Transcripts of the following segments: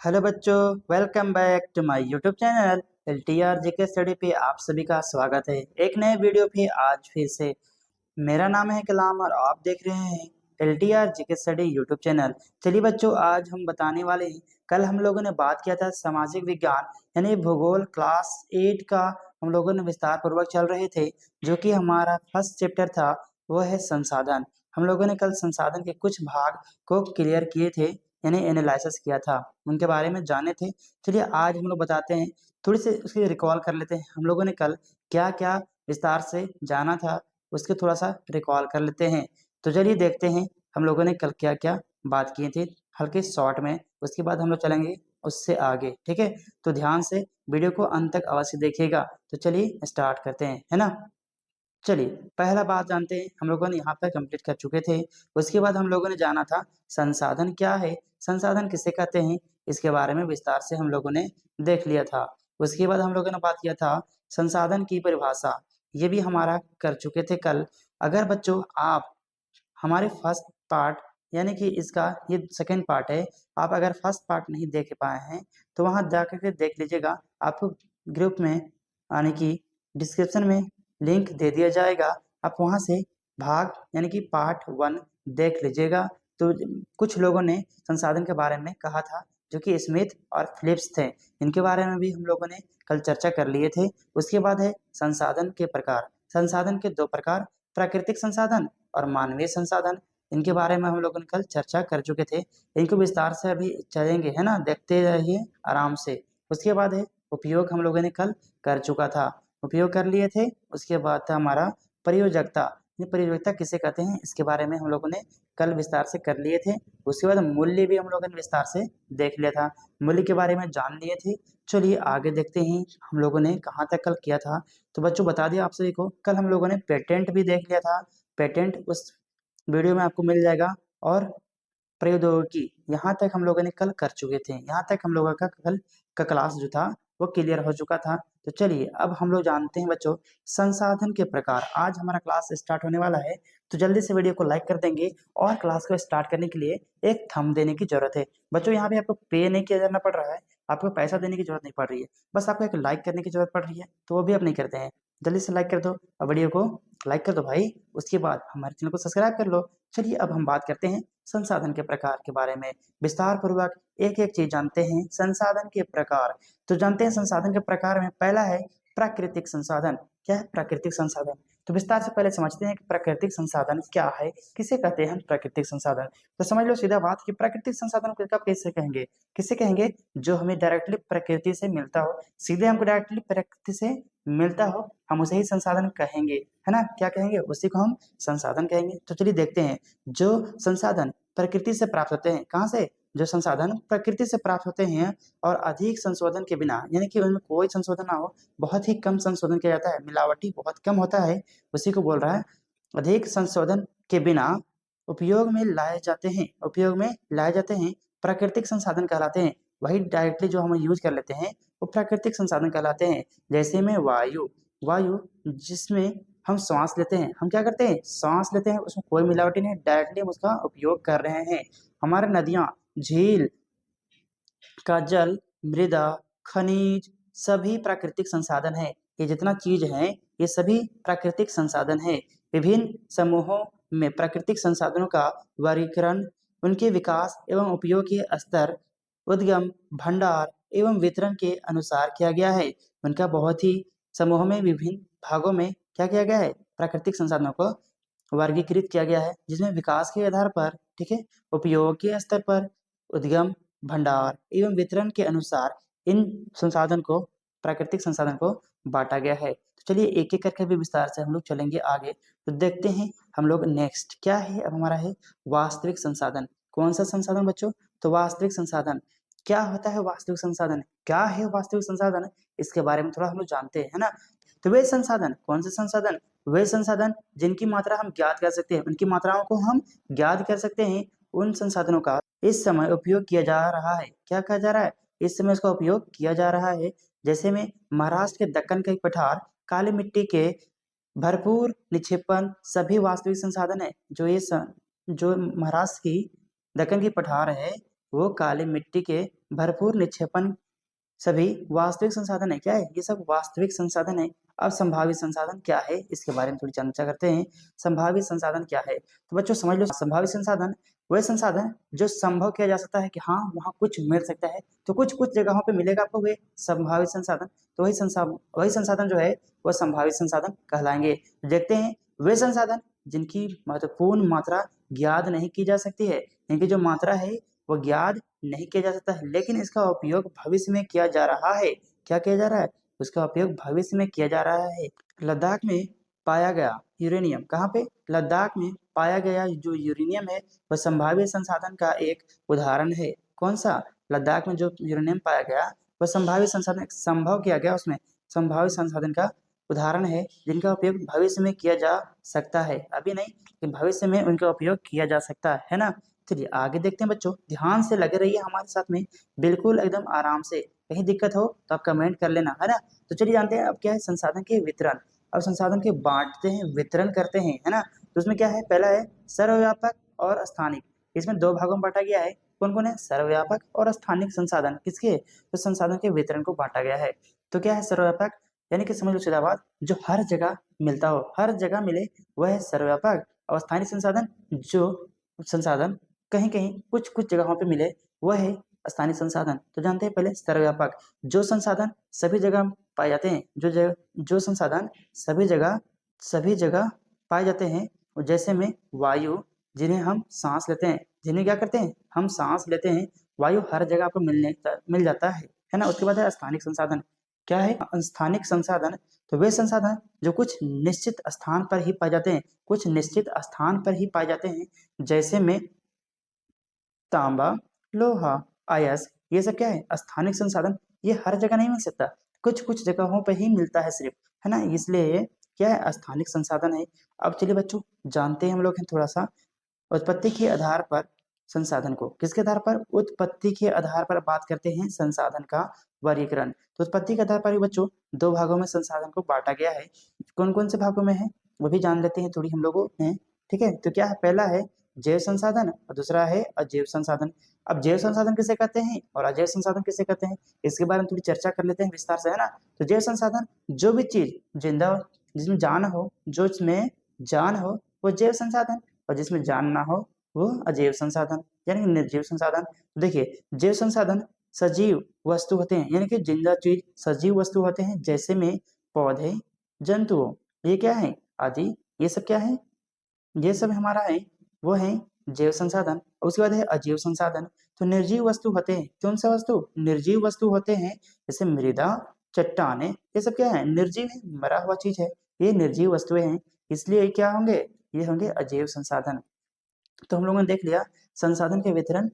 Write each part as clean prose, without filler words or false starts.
Hello बच्चों, welcome back to my YouTube channel LTR GK study पे आप सभी का स्वागत है। एक नए वीडियो पे आज फिर से। मेरा नाम है कलाम और आप देख रहे हैं LTR GK study YouTube channel. चलिए बच्चों, आज हम बताने वाले हैं, कल हम लोगों ने बात किया था सामाजिक विज्ञान यानी भूगोल क्लास 8 का हम लोगों ने विस्तार पूर्वक चल रहे थे, जो कि हमारा फर्स्ट चैप्टर था, वो है संसाधन। हम लोगों ने कल संसाधन के कुछ भाग को क्लियर किए थे यानी एनालिसिस किया था, उनके बारे में जाने थे। चलिए आज हम लोग बताते हैं, थोड़ी सी उसकी रिकॉल कर लेते हैं। हम लोगों ने कल क्या क्या विस्तार से जाना था उसके थोड़ा सा रिकॉल कर लेते हैं। तो चलिए देखते हैं हम लोगों ने कल क्या क्या बात की थी हल्के शॉर्ट में, उसके बाद हम लोग चलेंगे उससे आगे। ठीक है, तो ध्यान से वीडियो को अंत तक अवश्य देखिएगा। तो चलिए स्टार्ट करते हैं, है ना। चलिए पहला बात जानते हैं, हम लोगों ने यहाँ पर कंप्लीट कर चुके थे। उसके बाद हम लोगों ने जाना था संसाधन क्या है, संसाधन किसे कहते हैं, इसके बारे में विस्तार से हम लोगों ने देख लिया था। उसके बाद हम लोगों ने बात किया था संसाधन की परिभाषा, ये भी हमारा कर चुके थे कल। अगर बच्चों आप हमारे फर्स्ट पार्ट यानी कि इसका ये सेकंड पार्ट है, आप अगर फर्स्ट पार्ट नहीं देख पाए हैं तो वहां जाकर के देख लीजिएगा। आपको ग्रुप में यानी कि डिस्क्रिप्शन में लिंक दे दिया जाएगा, आप वहां से भाग यानी कि पार्ट 1 देख लीजिएगा। तो कुछ लोगों ने संसाधन के बारे में कहा था, जो कि स्मिथ और फिलिप्स थे, इनके बारे में भी हम लोगों ने कल चर्चा कर लिए थे। उसके बाद है संसाधन के प्रकार। संसाधन के दो प्रकार, प्राकृतिक संसाधन और मानवीय संसाधन, इनके बारे में हम लोगों ने कल चर्चा कर चुके थे। इनको विस्तार से अभी चलेंगे, है ना, देखते रहिए आराम से। उसके बाद है उपयोग, हम लोगों ने कल कर चुका था, उपयोग कर लिए थे। उसके बाद था हमारा प्रयोजकता, ये प्रयोजकता किसे कहते हैं इसके बारे में हम लोगों ने कल विस्तार से कर लिए थे। उसके बाद मूल्य भी हम लोगों ने विस्तार से देख लिया था, मूल्य के बारे में जान लिए थे। चलिए आगे देखते हैं हम लोगों ने कहाँ तक कल किया था। तो बच्चों बता दिया आप सभी को, कल हम लोगों ने पेटेंट भी देख लिया था। पेटेंट उस वीडियो में आपको मिल जाएगा। और प्रौद्योगिकी यहाँ तक हम लोगों ने कल कर चुके थे, यहाँ तक हम लोगों का कल का क्लास जो था वो क्लियर हो चुका था। तो चलिए अब हम लोग जानते हैं बच्चों संसाधन के प्रकार। आज हमारा क्लास स्टार्ट होने वाला है, तो जल्दी से वीडियो को लाइक कर देंगे और क्लास को स्टार्ट करने के लिए एक थंब देने की जरूरत है। बच्चों यहाँ पे आपको पे नहीं किया जाना पड़ रहा है, आपको पैसा देने की जरूरत नहीं पड़ रही है, बस आपको एक लाइक करने की जरूरत पड़ रही है, तो वो भी आप नहीं करते हैं। जल्दी से लाइक कर दो और वीडियो को लाइक कर दो भाई, उसके बाद हमारे चैनल को सब्सक्राइब कर लो। चलिए अब हम बात करते हैं संसाधन के प्रकार के बारे में, विस्तार पूर्वक एक एक चीज जानते हैं। संसाधन के प्रकार, तो जानते हैं संसाधन के प्रकार में पहला है प्राकृतिक संसाधन। क्या है प्राकृतिक संसाधन, तो विस्तार से पहले समझते हैं कि प्राकृतिक संसाधन क्या है, किसे कहते हैं हम प्राकृतिक संसाधन। तो समझ लो सीधा बात कि प्राकृतिक संसाधन को कब कैसे कहेंगे, किसे कहेंगे, जो हमें डायरेक्टली प्रकृति से मिलता हो, सीधे हमको डायरेक्टली प्रकृति से मिलता हो, हम उसे ही संसाधन कहेंगे, है ना। क्या कहेंगे, उसी को हम संसाधन कहेंगे। तो चलिए देखते हैं, जो संसाधन प्रकृति से प्राप्त होते हैं, कहाँ से, जो संसाधन प्रकृति से प्राप्त होते हैं और अधिक संशोधन के बिना, यानी कि उनमें कोई संशोधन ना हो, बहुत ही कम संशोधन किया जाता है, मिलावटी बहुत कम होता है, उसी को बोल रहा है अधिक संशोधन के बिना उपयोग में लाए जाते हैं, उपयोग में लाए जाते हैं, प्राकृतिक संसाधन कहलाते हैं। वही डायरेक्टली जो हम यूज कर लेते हैं वो प्राकृतिक संसाधन कहलाते हैं। जैसे में वायु, वायु जिसमें हम सांस लेते हैं, हम क्या करते हैं, सांस लेते हैं, उसमें कोई मिलावटी नहीं, डायरेक्टली हम उसका उपयोग कर रहे हैं। हमारे नदियां, झील का जल, मृदा, खनिज, सभी प्राकृतिक संसाधन है। ये जितना चीज है ये सभी प्राकृतिक संसाधन है। विभिन्न समूहों में प्राकृतिक संसाधनों का वर्गीकरण उनके विकास एवं उपयोग के स्तर, उद्गम, भंडार एवं वितरण के अनुसार किया गया है। उनका बहुत ही समूह में विभिन्न भागों में क्या किया गया है, प्राकृतिक संसाधनों को वर्गीकृत किया गया है, जिसमें विकास के आधार पर, ठीक है, उपयोग के स्तर पर, उद्गम, भंडार एवं वितरण के अनुसार इन संसाधन को, प्राकृतिक संसाधन को बांटा गया है। तो चलिए एक एक करके भी विस्तार से हम लोग चलेंगे आगे। तो देखते हैं हम लोग नेक्स्ट क्या है, अब हमारा है वास्तविक संसाधन। कौन सा संसाधन बच्चों, तो वास्तविक संसाधन। क्या होता है वास्तविक संसाधन, क्या है वास्तविक संसाधन, इसके बारे में थोड़ा हम लोग जानते हैं, है ना। तो वे संसाधन, कौन से संसाधन, वे संसाधन जिनकी मात्रा हम ज्ञात कर सकते हैं, उनकी मात्राओं को हम ज्ञात कर सकते हैं, उन संसाधनों का इस समय उपयोग किया जा रहा है। क्या कहा जा रहा है, इस समय इसका उपयोग किया जा रहा है। जैसे में महाराष्ट्र के दक्कन के पठार, काली मिट्टी के भरपूर निक्षेपण सभी वास्तविक संसाधन है। जो महाराष्ट्र की दक्कन की पठार है, वो काली मिट्टी के भरपूर निक्षेपण सभी वास्तविक संसाधन है। क्या है? ये सब वास्तविक संसाधन है। अब संभावित संसाधन क्या है, इसके बारे में थोड़ी चर्चा करते हैं। संभावित संसाधन क्या है? तो बच्चों समझ लो, संभावित संसाधन वह संसाधन जो संभव किया जा सकता है कि हाँ वहाँ कुछ मिल सकता है, तो कुछ कुछ जगहों पे मिलेगा आपको वे संभावित संसाधन, तो वही संसाधन जो है वह संभावित संसाधन कहलाएंगे। देखते हैं वे संसाधन जिनकी महत्वपूर्ण मात्रा ज्ञात नहीं की जा सकती है, इनकी जो मात्रा है वो ज्ञात नहीं किया जा सकता है, लेकिन इसका उपयोग भविष्य में किया जा रहा है। क्या किया जा रहा है? उसका उपयोग भविष्य में किया जा रहा है। लद्दाख में पाया गया यूरेनियम, कहाँ पे? लद्दाख में पाया गया जो यूरेनियम है वह संभावित संसाधन का एक उदाहरण है। कौन सा? लद्दाख में जो यूरेनियम पाया गया वह संभावित संसाधन, संभव किया गया उसमें संभावित संसाधन का उदाहरण है, जिनका उपयोग भविष्य में किया जा सकता है। अभी नहीं, लेकिन भविष्य में उनका उपयोग किया जा सकता है ना। चलिए आगे देखते हैं बच्चों, ध्यान से लगे रहिए हमारे साथ में, बिल्कुल एकदम आराम से। कहीं दिक्कत हो तो आप कमेंट कर लेना, है ना। तो चलिए जानते हैं अब क्या है संसाधन के वितरण। अब संसाधन के बांटते हैं, वितरण करते हैं, है ना। तो उसमें क्या है? पहला है सर्वव्यापक और स्थानिक। इसमें दो भागों में बांटा गया है। कौन कौन है? सर्वव्यापक और स्थानिक संसाधन। किसके? तो संसाधन के वितरण को बांटा गया है। तो क्या है सर्वव्यापक? यानी कि समझ लो सीधा बात, जो हर जगह मिलता हो, हर जगह मिले, वह है सर्वव्यापक। और स्थानीय संसाधन, जो संसाधन कहीं कहीं कुछ कुछ जगहों पे मिले, वह है स्थानीय संसाधन। तो जानते हैं पहले सर्वव्यापक, जो संसाधन सभी जगह पाए जाते हैं, जो संसाधन सभी जगह पाए जाते हैं, जैसे में वायु, जिन्हें हम सांस लेते हैं, जिन्हें क्या करते हैं? हम सांस लेते हैं। वायु हर जगह पर मिल जाता है ना। उसके बाद है स्थानिक संसाधन। क्या है स्थानिक संसाधन? तो वे संसाधन जो कुछ निश्चित स्थान पर ही पाए जाते हैं, कुछ निश्चित स्थान पर ही पाए जाते हैं, जैसे में तांबा, लोहा, अयस्क, ये सब क्या है? स्थानिक संसाधन। ये हर जगह नहीं मिल सकता, कुछ कुछ जगहों पर ही मिलता है सिर्फ, है ना। इसलिए क्या है? स्थानिक संसाधन है। अब चलिए बच्चों जानते हैं हम लोग हैं थोड़ा सा उत्पत्ति के आधार पर संसाधन को। किसके आधार पर? उत्पत्ति के आधार पर बात करते हैं संसाधन का वर्गीकरण। तो उत्पत्ति के आधार पर ही बच्चों दो भागों में संसाधन को बांटा गया है। कौन कौन से भागों में है वो भी जान लेते हैं थोड़ी हम लोगों ने। ठीक है, तो क्या है? पहला है जैव संसाधन और दूसरा है अजैव संसाधन। अब जैव संसाधन किसे कहते हैं और अजैव संसाधन किसे कहते हैं, इसके बारे में थोड़ी चर्चा कर लेते हैं विस्तार से, है ना। तो जैव संसाधन, जो भी चीज जिंदा हो, जिसमें जान हो, जो इसमें जान हो वो जैव संसाधन, और जिसमें जान ना हो वो अजैव संसाधन यानी कि निर्जीव संसाधन। देखिए जैव संसाधन सजीव वस्तु होते हैं, यानी कि जिंदा चीज सजीव वस्तु होते हैं, जैसे में पौधे, जंतुओं, ये क्या है? आदि, ये सब क्या है? ये सब हमारा है वो है जैव संसाधन। उसके बाद है अजैव संसाधन। तो निर्जीव वस्तु होते हैं। कौन सा वस्तु? निर्जीव वस्तु होते हैं, जैसे मृदा, चट्टाने, ये सब क्या है? निर्जीव है, मरा हुआ चीज है, ये निर्जीव वस्तुएं हैं, इसलिए क्या होंगे? ये होंगे अजैव संसाधन। तो हम लोगों ने देख लिया संसाधन के वितरण।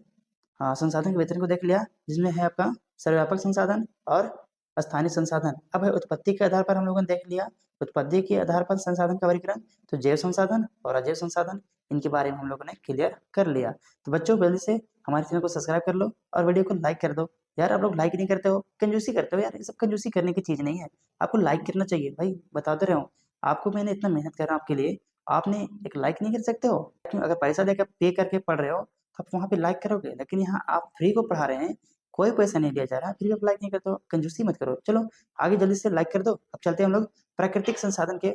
हाँ, संसाधन के वितरण को देख लिया, जिसमें है आपका सर्वव्यापक संसाधन और स्थानीय संसाधन। अब है उत्पत्ति के आधार पर हम लोगों ने देख लिया, उत्पत्ति के आधार पर संसाधन का वर्गीकरण। तो जैव संसाधन और अजैव संसाधन, इनके बारे में हम लोगों ने क्लियर कर लिया। तो बच्चों जल्दी से हमारे चैनल को सब्सक्राइब कर लो और वीडियो को लाइक कर दो। यार आप लोग लाइक नहीं करते हो, कंजूसी करते हो यार, ये सब कंजूसी करने की चीज नहीं है। आपको लाइक करना चाहिए भाई, बताते रहे हो आपको, मैंने इतना मेहनत कर रहा हूँ आपके लिए, आपने एक लाइक नहीं कर सकते हो? क्यों? अगर पैसा देकर पे करके पढ़ रहे हो तो आप वहाँ पे लाइक करोगे, लेकिन यहाँ आप फ्री को पढ़ा रहे हैं, कोई पैसा नहीं दिया जा रहा, फिर भी आप लाइक नहीं करते हो, कंजूसी मत करो। चलो आगे जल्दी से लाइक कर दो। अब चलते हैं हम लोग प्राकृतिक संसाधन के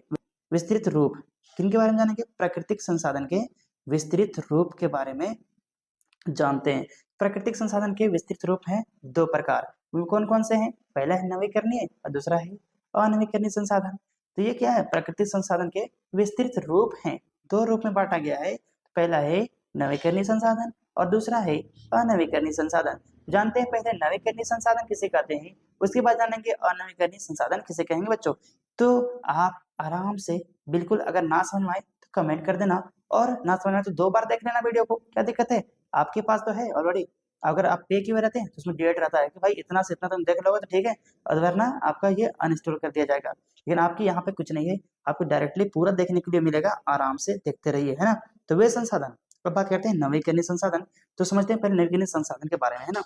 विस्तृत रूप। किनके बारे में जानेंगे? प्राकृतिक संसाधन के विस्तृत रूप के बारे में जानते हैं। प्राकृतिक संसाधन के विस्तृत रूप हैं दो प्रकार। वो कौन कौन से हैं? पहला है नवीकरणीय और दूसरा है अनवीकरणीय संसाधन। तो ये क्या है? प्राकृतिक संसाधन के विस्तृत रूप हैं, दो रूप में बांटा गया है। पहला है नवीकरणीय संसाधन और दूसरा है अनवीकरणीय संसाधन। जानते हैं पहले नवीकरणीय संसाधन किसे कहते हैं, उसके बाद जानेंगे अनवीकरणीय संसाधन किसे कहेंगे बच्चों। तो आप आराम से बिल्कुल, अगर ना समझ में आए तो कमेंट कर देना, और ना समझ में आए तो दो बार देख लेना वीडियो को, क्या दिक्कत है? आपके पास तो है ऑलरेडी। अगर आप पे किए हुए रहते हैं तो उसमें डेट रहता है कि भाई इतना से इतना तुम देख लोगे तो ठीक है, और वरना आपका ये अनइंस्टॉल कर दिया जाएगा। लेकिन आपके यहाँ पे कुछ नहीं है, आपको डायरेक्टली पूरा देखने के लिए मिलेगा, आराम से देखते रहिए, है ना। तो वे संसाधन, अब बात करते हैं नवीकरणीय संसाधन। तो समझते हैं पहले नवीकरणीय संसाधन के बारे में, है ना।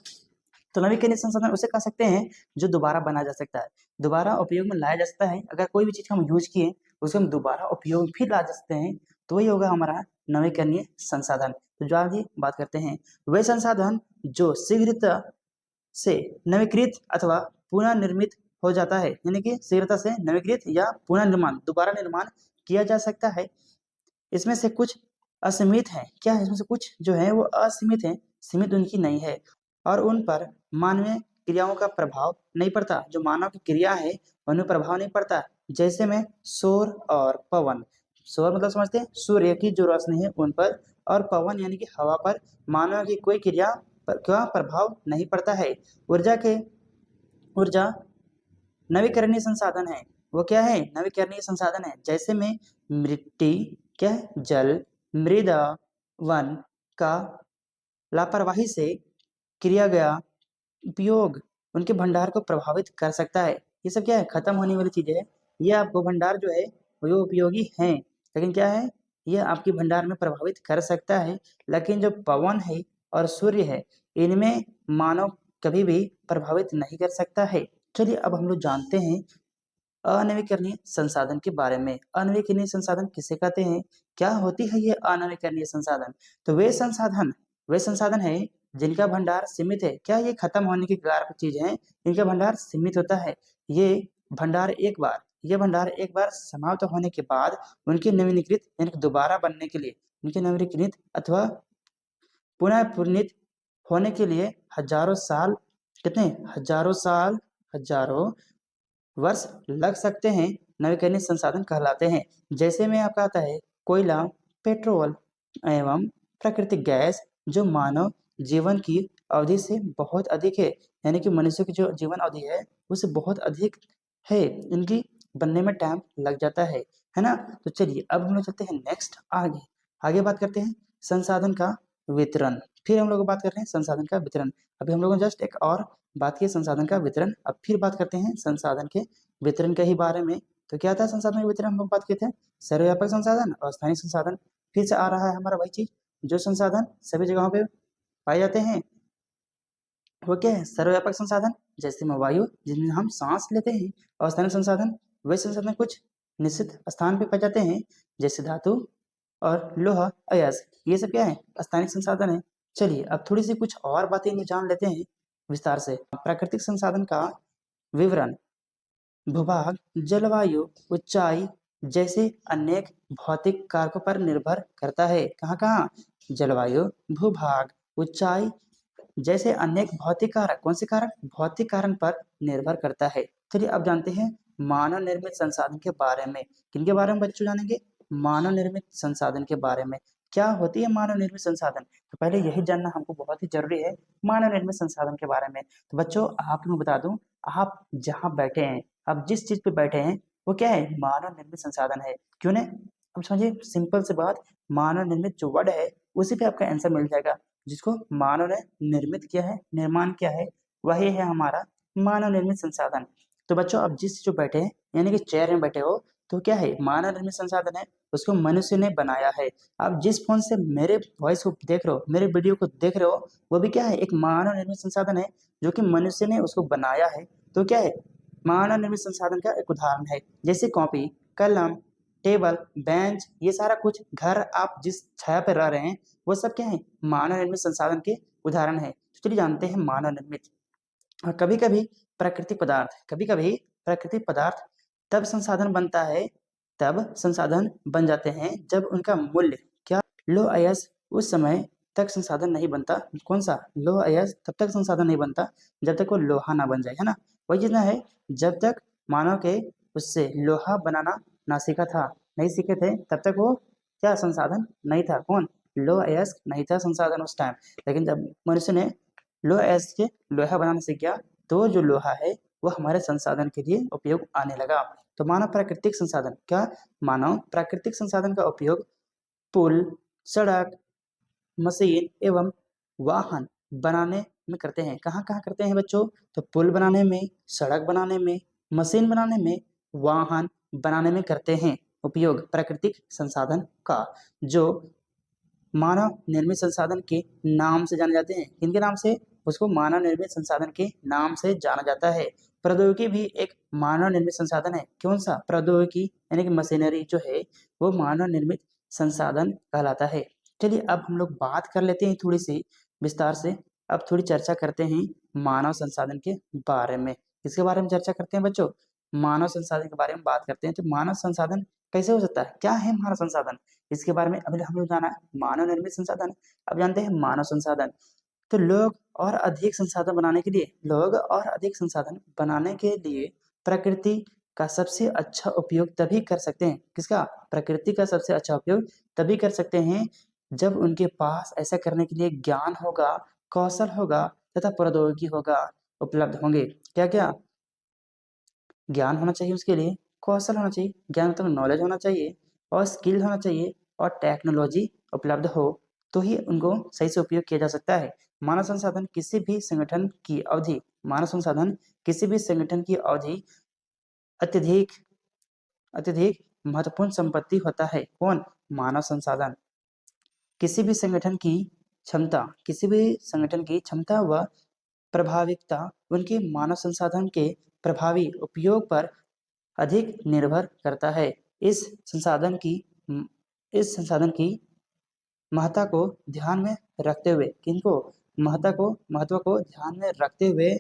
तो नवीकरणीय संसाधन उसे कह सकते हैं जो दोबारा बनाया जा सकता है, दोबारा उपयोग में लाया जा सकता है। अगर कोई भी चीज हम यूज किए उसको हम दोबारा उपयोग भी ला सकते हैं, तो वही होगा हमारा नवीकरणीय संसाधन। तो जो आगे बात करते हैं, वे संसाधन जो शीघ्रता से नवीकृत अथवा पुनः निर्मित हो जाता है, यानी कि शीघ्रता से नवीकृत या पुनः निर्माण, दोबारा निर्माण किया जा सकता है। इसमें से कुछ असीमित है। क्या है? इसमें से कुछ जो है वो असीमित है, सीमित उनकी नहीं है और उन पर मानवीय क्रियाओं का प्रभाव नहीं पड़ता। जो मानव की क्रिया है उनमें प्रभाव नहीं पड़ता। जैसे में सौर और पवन। सौर मतलब समझते हैं सूर्य की जो रोशनी है उन पर, और पवन यानी कि हवा पर मानव की कोई क्रिया का प्रभाव नहीं पड़ता है। ऊर्जा नवीकरणीय संसाधन है। वो क्या है? नवीकरणीय संसाधन है। जैसे में मिट्टी, क्या है? जल, मृदा, वन का लापरवाही से किया गया उपयोग उनके भंडार को प्रभावित कर सकता है। ये सब क्या है? खत्म होने वाली चीजें है। ये आपको भंडार जो है वो उपयोगी हैं, लेकिन क्या है? ये आपके भंडार में प्रभावित कर सकता है। लेकिन जो पवन है और सूर्य है इनमें मानव कभी भी प्रभावित नहीं कर सकता है। चलिए अब हम लोग जानते हैं अनवीकरणीय संसाधन के बारे में। अनवीकरणीय संसाधन किसे कहते हैं? क्या होती है ये अनवीकरणीय संसाधन? तो वे संसाधन है जिनका भंडार सीमित है। क्या ये खत्म होने की कगार पर चीज है? इनका भंडार सीमित होता है। ये भंडार एक बार समाप्त होने के बाद उनके नवीनीकृत यानी कि दोबारा बनने के लिए, उनके नवीनीकृत अथवा पुनः पूर्णित होने के लिए हजारों साल, कितने? हजारों वर्ष लग सकते हैं। नवीकरणीय संसाधन कहलाते हैं। जैसे में आपका आता है कोयला, पेट्रोल एवं प्राकृतिक गैस, जो मानव जीवन की अवधि से बहुत अधिक है, यानी कि मनुष्य की जो जीवन अवधि है उससे बहुत अधिक है, इनकी बनने में टाइम लग जाता है ना। तो चलिए अब हम लोग चलते हैं नेक्स्ट आगे बात करते हैं संसाधन का वितरण। फिर हम लोग बात कर रहे हैं संसाधन का वितरण। अभी हम लोगों ने जस्ट एक और बात की संसाधन का वितरण, अब फिर बात करते हैं संसाधन के वितरण के ही बारे में। तो क्या था संसाधन के वितरण? हम लोग बात किए थे सर्वव्यापक संसाधन और स्थानीय संसाधन। फिर से आ रहा है हमारा वही चीज, जो संसाधन सभी जगहों पे पाए जाते हैं वो क्या है? सर्वव्यापक संसाधन। जैसे में वायु जिसमें हम सांस लेते हैं, और स्थानीय संसाधन वे संसाधन कुछ निश्चित स्थान पे पाए जाते हैं, जैसे धातु और लोहा, अयस्क। ये सब क्या है? स्थानिक संसाधन है। चलिए अब थोड़ी सी कुछ और बातें जान लेते हैं विस्तार से। प्राकृतिक संसाधन का विवरण भूभाग, जलवायु, ऊंचाई जैसे अनेक भौतिक कारकों पर निर्भर करता है। कहाँ? जलवायु, भूभाग, ऊंचाई जैसे अनेक भौतिक कारक। कौन से कारक? भौतिक कारण पर निर्भर करता है। चलिए अब जानते हैं मानव निर्मित संसाधन के बारे में। किनके बारे में बच्चों जानेंगे? मानव निर्मित संसाधन के बारे में। क्या होती है मानव निर्मित संसाधन? तो पहले यही जानना हमको बहुत ही जरूरी है मानव निर्मित संसाधन के बारे में। तो बच्चों आप लोग बता दूं, आप जहाँ बैठे हैं, आप जिस चीज पे बैठे हैं वो क्या है? मानव निर्मित संसाधन है। क्यों नहीं? अब समझिए सिंपल सी बात, मानव निर्मित जो वर्ड है उसी पे आपका आंसर मिल जाएगा। जिसको मानव ने निर्मित किया है, निर्माण किया है, वही है हमारा मानव निर्मित संसाधन। तो बच्चों आप जिस जो बैठे हैं यानी कि चेयर में बैठे हो, तो क्या है? मानव निर्मित संसाधन है, उसको मनुष्य ने बनाया है। आप जिस फोन से मेरे वॉइस को देख रहे हो, मेरे वीडियो को देख रहे हो, वो भी क्या है? एक मानव निर्मित संसाधन है, जो कि मनुष्य ने उसको बनाया है। तो क्या है? मानव निर्मित संसाधन का एक उदाहरण है, जैसे कॉपी, कलम, टेबल, बेंच, ये सारा कुछ घर आप जिस छाया पर रह रहे हैं वो सब क्या है? मानव निर्मित संसाधन के उदाहरण है। तो चलिए जानते हैं मानव निर्मित। और कभी कभी प्राकृतिक पदार्थ तब संसाधन बनता है, तब संसाधन बन जाते हैं जब उनका मूल्य क्या? लो अयस उस समय तक संसाधन नहीं बनता। कौन सा? लो अयस तब तक संसाधन नहीं बनता जब तक वो लोहा ना बन जाए, है ना। वही जितना है, जब तक मानव के उससे लोहा बनाना ना सीखा था, नहीं सीखे थे, तब तक वो क्या संसाधन नहीं था। कौन? लो अयस्क नहीं था संसाधन उस टाइम। लेकिन जब मनुष्य ने लो अयस्क के लोहा बनाना सीख गया, तो जो लोहा है वो हमारे संसाधन के लिए उपयोग आने लगा। तो मानव प्राकृतिक संसाधन क्या? मानव प्राकृतिक संसाधन का उपयोग पुल, सड़क, मशीन एवं वाहन बनाने में करते हैं। कहाँ कहाँ करते हैं बच्चों? तो पुल बनाने में, सड़क बनाने में, मशीन बनाने में, वाहन बनाने में करते हैं उपयोग प्राकृतिक संसाधन का, जो मानव निर्मित संसाधन के नाम से जाने जाते हैं। किनके नाम से? उसको मानव निर्मित संसाधन के नाम से जाना जाता है। प्रौद्योगिकी भी एक मानव निर्मित संसाधन है। कौन सा? प्रौद्योगिकी यानी कि मशीनरी जो है वो मानव निर्मित संसाधन कहलाता है। चलिए अब हम लोग बात कर लेते हैं थोड़ी सी विस्तार से। अब थोड़ी चर्चा करते हैं मानव संसाधन के बारे में। किसके बारे में चर्चा करते हैं बच्चों? मानव संसाधन के बारे में बात करते हैं। तो मानव संसाधन कैसे हो सकता है, क्या है मानव संसाधन, इसके बारे में अभी हम लोग जाना है। मानव निर्मित संसाधन, अब जानते हैं मानव संसाधन। तो लोग और अधिक संसाधन बनाने के लिए, लोग और अधिक संसाधन बनाने के लिए प्रकृति का सबसे अच्छा उपयोग तभी कर सकते हैं। किसका? प्रकृति का सबसे अच्छा उपयोग तभी कर सकते हैं जब उनके पास ऐसा करने के लिए ज्ञान होगा, कौशल होगा तथा प्रौद्योगिकी होगा, उपलब्ध होंगे। क्या क्या? ज्ञान होना चाहिए उसके लिए, कौशल होना चाहिए, ज्ञान मतलब नॉलेज होना चाहिए, और स्किल होना चाहिए, और टेक्नोलॉजी उपलब्ध हो, तो ही उनको सही से उपयोग किया जा सकता है। मानव संसाधन किसी भी संगठन की अवधि, मानव संसाधन किसी भी संगठन की अवधि अत्यधिक अत्यधिक महत्वपूर्ण संपत्ति होता है। कौन? मानव संसाधन। किसी भी संगठन की क्षमता, किसी भी संगठन की क्षमता व प्रभाविकता उनके मानव संसाधन के प्रभावी उपयोग पर अधिक निर्भर करता है। इस संसाधन की इस संसाधन की महत्ता को ध्यान में रखते हुए, किनको? महत्व को ध्यान में रखते हुए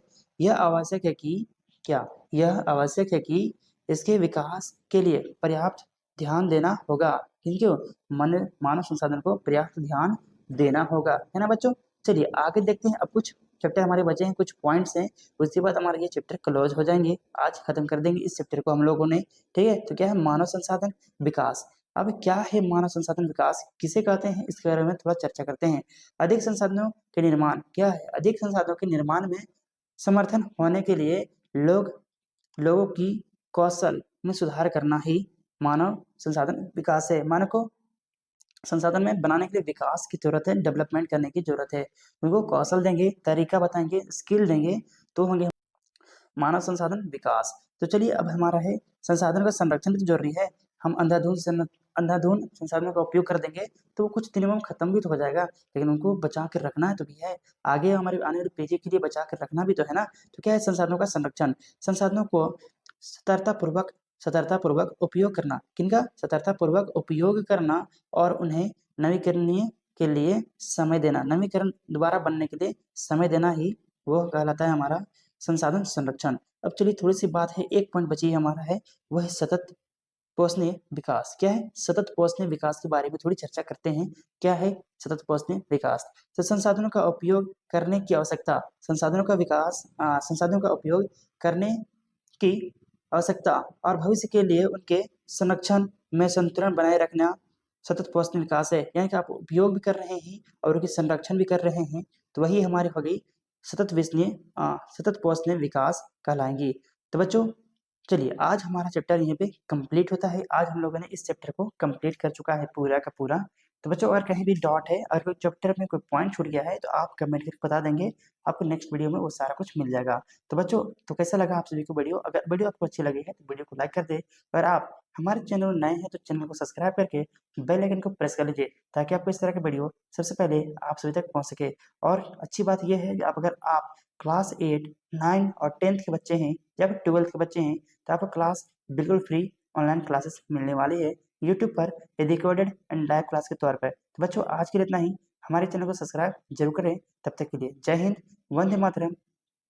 यह आवश्यक है कि क्या? यह आवश्यक है कि इसके विकास के लिए पर्याप्त ध्यान देना होगा। किनको? मानव संसाधन को पर्याप्त ध्यान देना होगा, है ना बच्चों? चलिए आगे देखते हैं। अब कुछ चैप्टर हमारे बचे हैं, कुछ पॉइंट्स हैं, उसके बाद हमारे ये चैप्टर क्लोज हो जाएंगे। आज खत्म कर देंगे इस चैप्टर को हम लोगों ने। ठीक है, तो क्या है मानव संसाधन विकास। अब क्या है मानव संसाधन विकास, किसे कहते हैं, इसके बारे में थोड़ा चर्चा करते हैं। अधिक संसाधनों के निर्माण, क्या है? अधिक संसाधनों के निर्माण में समर्थन होने के लिए लोगों की कौशल में सुधार करना ही मानव संसाधन विकास है। मानव को संसाधन में बनाने के लिए विकास की जरूरत है, डेवलपमेंट करने की जरूरत है। उनको कौशल देंगे, तरीका बताएंगे, स्किल देंगे, तो होंगे मानव संसाधन विकास। तो चलिए अब हमारा है संसाधन का संरक्षण भी जरूरी है। हम अंधाधुंध संसाधनों का उपयोग कर देंगे तो वो कुछ दिनों में खत्म भी तो हो जाएगा, लेकिन उनको बचा कर रखना है तो भी है, आगे हमारे आने वाली पीढ़ी के लिए बचा कर रखना भी तो है ना। तो क्या है संसाधनों का संरक्षण? संसाधनों को सतर्कतापूर्वक उपयोग करना। किनका? सतर्कतापूर्वक उपयोग करना, और उन्हें नवीकरणीय के लिए समय देना, नवीकरण दोबारा बनने के लिए समय देना ही वो कहलाता है हमारा संसाधन संरक्षण। अब चलिए थोड़ी सी बात है, एक पॉइंट बची है हमारा है, वह है सतत पोषणीय विकास। क्या है? सतत पोषणीय विकास के बारे में थोड़ी चर्चा करते हैं। क्या है सतत पोषणीय विकास? तो संसाधनों का उपयोग करने की आवश्यकता, संसाधनों का उपयोग करने की आवश्यकता और भविष्य के लिए उनके संरक्षण में संतुलन बनाए रखना सतत पोषणीय विकास है। यानी कि आप उपयोग भी कर रहे हैं और उनके संरक्षण भी कर रहे हैं, तो वही हमारी हो गई सतत पोषणीय विकास कहलाएंगी। तो बच्चों चलिए आज हमारा चैप्टर यहीं पे कंप्लीट होता है। आज हम लोगों ने इस चैप्टर को कंप्लीट कर चुका है पूरा का पूरा। तो बच्चों अगर कहीं भी डॉट है और कोई चैप्टर में कोई पॉइंट छूट गया है तो आप कमेंट करके बता देंगे, आपको नेक्स्ट वीडियो में वो सारा कुछ मिल जाएगा। तो बच्चों तो कैसा लगा आप सभी को वीडियो? अगर वीडियो आपको अच्छी लगी है तो वीडियो को लाइक कर दे, और आप हमारे चैनल नए हैं तो चैनल को सब्सक्राइब करके बेल आइकन को प्रेस कर लीजिए, ताकि आपको इस तरह के वीडियो सबसे पहले आप सभी तक पहुंच सके। और अच्छी बात यह है कि अगर आप क्लास 8, 9 और 10th के बच्चे हैं या फिर 12th के बच्चे हैं तो आपको क्लास बिल्कुल फ्री ऑनलाइन क्लासेस मिलने वाली है यूट्यूब पर, रिकॉर्डेड एंड लाइव क्लास के तौर पर। तो बच्चों आज के लिए इतना ही। हमारे चैनल को सब्सक्राइब जरूर करें। तब तक के लिए जय हिंद, वंदे मातरम।